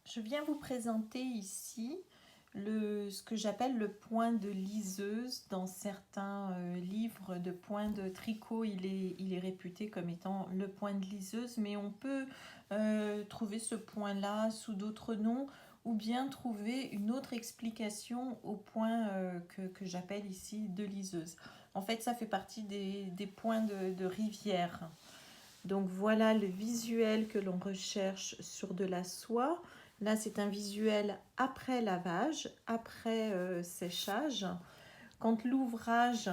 Je viens vous présenter ici ce que j'appelle le point de liseuse. Dans certains livres de point de tricot, il est réputé comme étant le point de liseuse, mais on peut trouver ce point-là sous d'autres noms ou bien trouver une autre explication au point que j'appelle ici de liseuse. En fait, ça fait partie des points de rivière. Donc voilà le visuel que l'on recherche sur de la soie. Là, c'est un visuel après lavage, après séchage. Quand l'ouvrage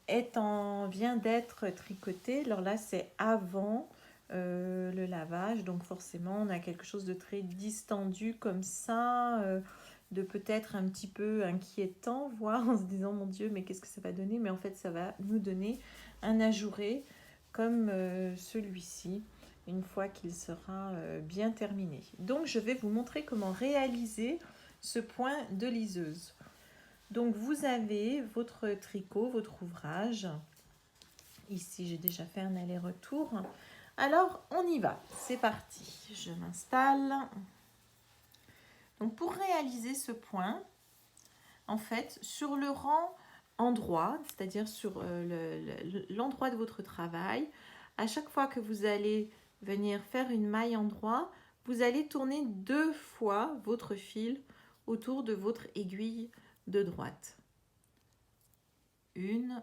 vient d'être tricoté, alors là, c'est avant le lavage. Donc forcément, on a quelque chose de très distendu comme ça, de peut-être un petit peu inquiétant, voire en se disant, mon Dieu, mais qu'est-ce que ça va donner? Mais en fait, ça va nous donner un ajouré comme celui-ci une fois qu'il sera bien terminé. Donc je vais vous montrer comment réaliser ce point de liseuse. Donc vous avez votre tricot, votre ouvrage. Ici j'ai déjà fait un aller-retour. Alors on y va, c'est parti. Je m'installe. Donc pour réaliser ce point, en fait sur le rang endroit, c'est-à-dire sur l'endroit de votre travail, à chaque fois que vous allez venir faire une maille endroit, vous allez tourner 2 fois votre fil autour de votre aiguille de droite. 1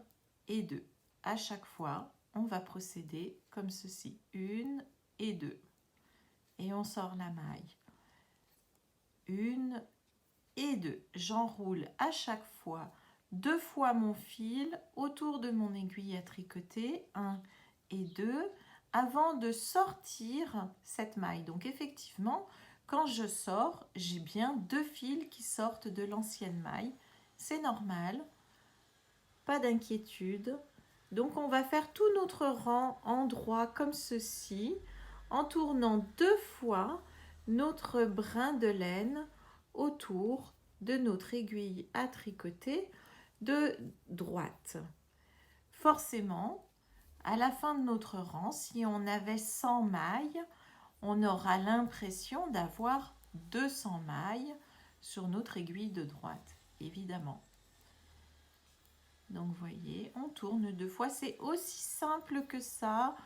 et 2. À chaque fois, on va procéder comme ceci. 1 et 2. Et on sort la maille. 1 et 2. J'enroule à chaque fois 2 fois mon fil autour de mon aiguille à tricoter, 1 et 2, avant de sortir cette maille. Donc effectivement, quand je sors, j'ai bien 2 fils qui sortent de l'ancienne maille. C'est normal, pas d'inquiétude. Donc on va faire tout notre rang endroit comme ceci, en tournant 2 fois notre brin de laine autour de notre aiguille à tricoter de droite. Forcément, à la fin de notre rang, si on avait 100 mailles, on aura l'impression d'avoir 200 mailles sur notre aiguille de droite, évidemment. Donc, vous voyez, on tourne 2 fois. C'est aussi simple que ça.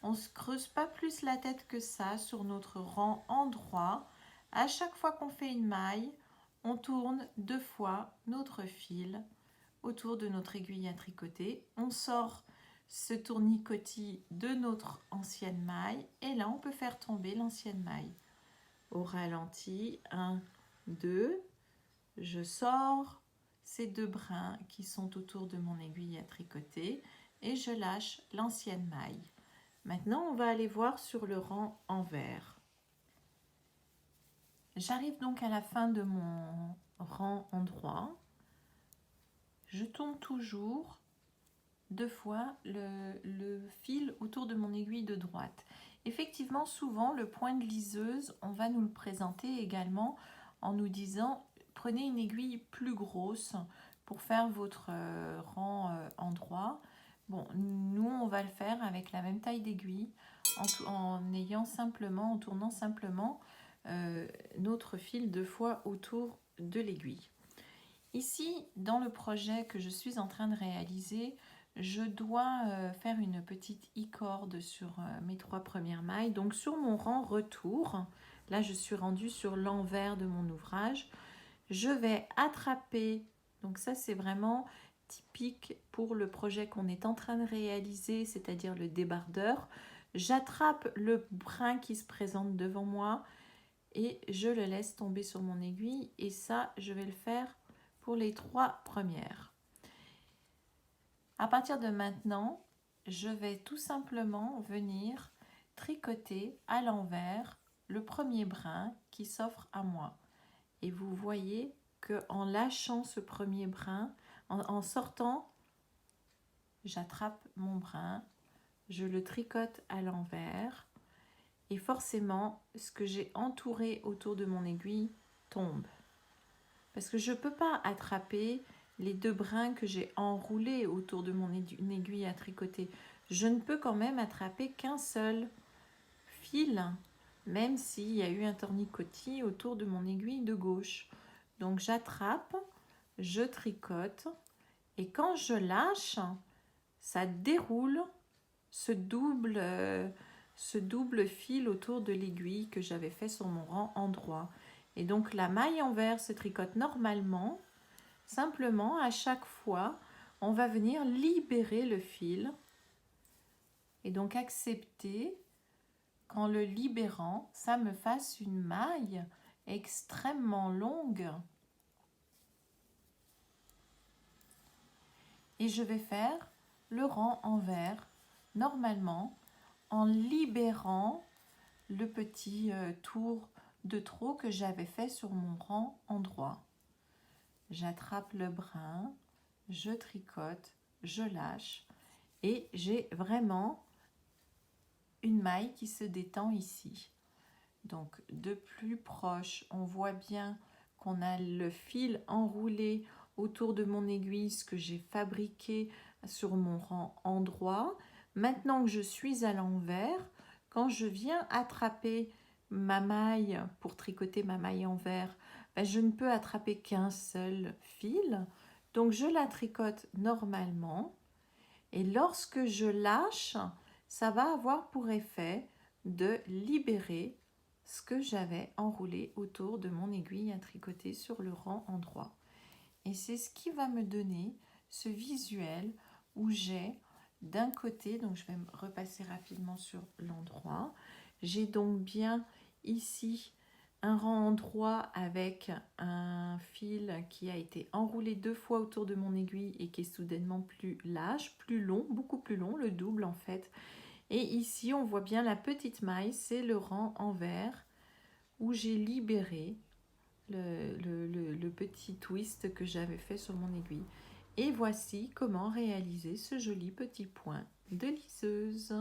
On ne se creuse pas plus la tête que ça sur notre rang endroit. À chaque fois qu'on fait une maille, on tourne 2 fois notre fil autour de notre aiguille à tricoter. On sort ce tournicotis de notre ancienne maille et là, on peut faire tomber l'ancienne maille. Au ralenti, 1, 2, je sors ces 2 brins qui sont autour de mon aiguille à tricoter et je lâche l'ancienne maille. Maintenant, on va aller voir sur le rang envers. J'arrive donc à la fin de mon rang endroit. Je tourne toujours 2 fois le fil autour de mon aiguille de droite. Effectivement, souvent, le point de liseuse, on va nous le présenter également en nous disant prenez une aiguille plus grosse pour faire votre rang endroit. Bon, nous, on va le faire avec la même taille d'aiguille en tournant simplement notre fil 2 fois autour de l'aiguille. Ici, dans le projet que je suis en train de réaliser, je dois faire une petite i-corde sur mes 3 premières mailles. Donc sur mon rang retour, là je suis rendue sur l'envers de mon ouvrage, je vais attraper, donc ça c'est vraiment typique pour le projet qu'on est en train de réaliser, c'est-à-dire le débardeur. J'attrape le brin qui se présente devant moi et je le laisse tomber sur mon aiguille et ça je vais le faire pour les 3 premières. À partir de maintenant, je vais tout simplement venir tricoter à l'envers le premier brin qui s'offre à moi. Et vous voyez qu'en lâchant ce premier brin, en sortant, j'attrape mon brin, je le tricote à l'envers et forcément, ce que j'ai entouré autour de mon aiguille tombe. Parce que je ne peux pas attraper les 2 brins que j'ai enroulés autour de mon aiguille à tricoter. Je ne peux quand même attraper qu'un seul fil même s'il y a eu un tournicotis autour de mon aiguille de gauche. Donc j'attrape, je tricote et quand je lâche, ça déroule ce double fil autour de l'aiguille que j'avais fait sur mon rang endroit. Et donc la maille envers se tricote normalement. Simplement, à chaque fois, on va venir libérer le fil et donc accepter qu'en le libérant, ça me fasse une maille extrêmement longue. Et je vais faire le rang envers normalement en libérant le petit tour de trop que j'avais fait sur mon rang endroit. J'attrape le brin, je tricote, je lâche et j'ai vraiment une maille qui se détend ici. Donc de plus proche, on voit bien qu'on a le fil enroulé autour de mon aiguille, ce que j'ai fabriqué sur mon rang endroit. Maintenant que je suis à l'envers, quand je viens attraper ma maille pour tricoter ma maille envers, je ne peux attraper qu'un seul fil. Donc je la tricote normalement. Et lorsque je lâche, ça va avoir pour effet de libérer ce que j'avais enroulé autour de mon aiguille à tricoter sur le rang endroit. Et c'est ce qui va me donner ce visuel où j'ai d'un côté, donc je vais me repasser rapidement sur l'endroit, j'ai donc bien ici un rang endroit avec un fil qui a été enroulé 2 fois autour de mon aiguille et qui est soudainement plus lâche, plus long, beaucoup plus long, le double en fait. Et ici, on voit bien la petite maille, c'est le rang envers où j'ai libéré le petit twist que j'avais fait sur mon aiguille. Et voici comment réaliser ce joli petit point de liseuse.